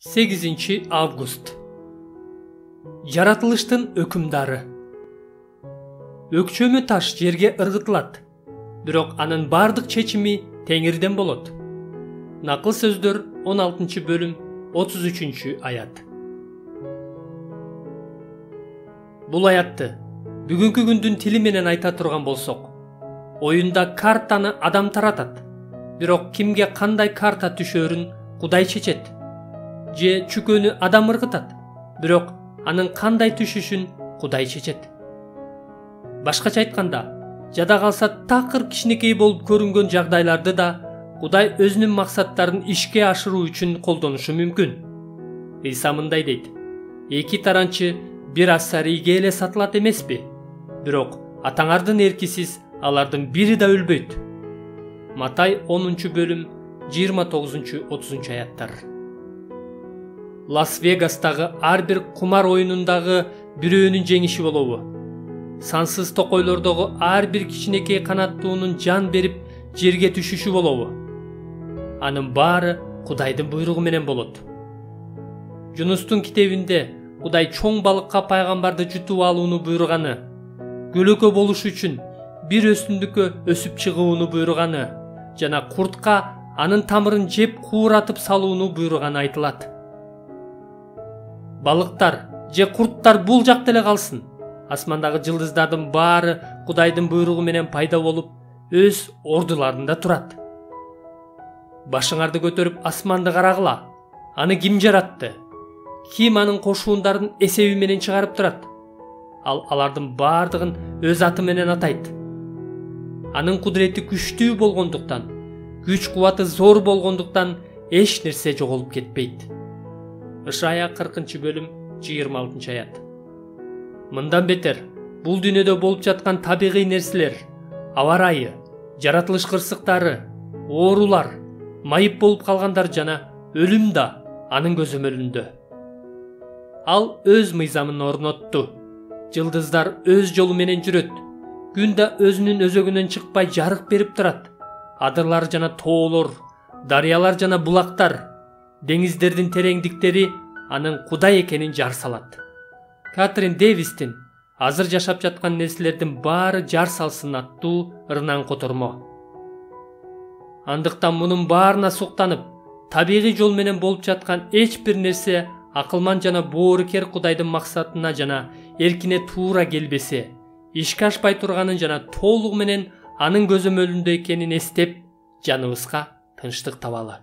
8-август. Жаратылыштын өкүмдары. Өкчөмө таш жерге ыргытылат, бирок анын бардык чечими Теңирден болот. Накыл сөздөр 16-бөлүм 33-аят. Бул аятты бүгүнкү күндүн тили менен айта турган болсок, оюнда картаны адам таратат, бирок кимге кандай карта түшөрүн Кудай чечет. Же чүкөнү адам ыргытат, бирок анын кандай түшүшүн Кудай чечет. Башкача айтканда, жада калса такыр кичинекей болуп көрүнгөн жагдайларды да Кудай өзүнүн максаттарын ишке ашыруу үчүн колдонушу мүмкүн. Иса мындай дейт: эки таранчы бир ассарийге эле сатылат эмеспи? Бирок атаңардын эркисиз алардын бири да өлбөйт. Матай 10-бөлүм 29-30 аяттар. Лас-Вегастагы ар бир кумар оюнундагы бирөөнүн жеңиши болобу? Сансыз токойлордогу ар бир кичинекей канаттуунун жан берип жерге түшүшү болобу? Анын баары Кудайдын буйругу менен болот. Жунустун китебинде Кудай чоң балыкка пайгамбарды жутуп алууну буйруганы, көлөкө болуш үчүн бир өсүмдүккө өсүп чыгууну буйруганы жана куртка анын тамырын жеп кууратып салууну буйруганы айтылат. Балыктар же курттар бул жакта эле калсын. Асмандагы жылдыздардын баары Кудайдын буйругу менен пайда болуп, өз ордуларында турат. Башыңарды көтөрүп асманды карагыла. Аны ким жаратты? Ким анын кошуундарын эсеби менен чыгарып турат? Ал алардын баардыгын өз аты менен атайт. Анын кудурети күчтүү болгондуктан, күч кубаты зор болгондуктан эч нерсе жоголуп кетпейт. Ышая 40-бөлүм 26-аят. Мындан бетер, бул дүйнөдө болуп жаткан табигый нерселер, аба ырайы, жаратылыш кырсыктары, оорулар, майып болуп калгандар жана өлүм да анын көзөмөлүндө. Ал өз мыйзамын орнотту. Жылдыздар өз жолу менен жүрөт. Күн да өзүнүн өзөгүнөн чыкпай жарык берип турат. Адырлар жана тоолор, дарыялар жана булактар, деңиздердин тереңдиктери анын Кудай экенин жар салат. Катрин Дэвистин азыр жашап жаткан нерселердин баары жар салсын аттуу ырынан котормо. Андыктан мунун баарына суктанып, табигый жол менен болуп жаткан эч бир нерсе акылман жана боорукер Кудайдын максатына жана эркине туура келбесе, ишке ашпай турганын жана толугу менен анын көзөмөлүндө экенин эстеп, жаныбызга тынчтык табалы.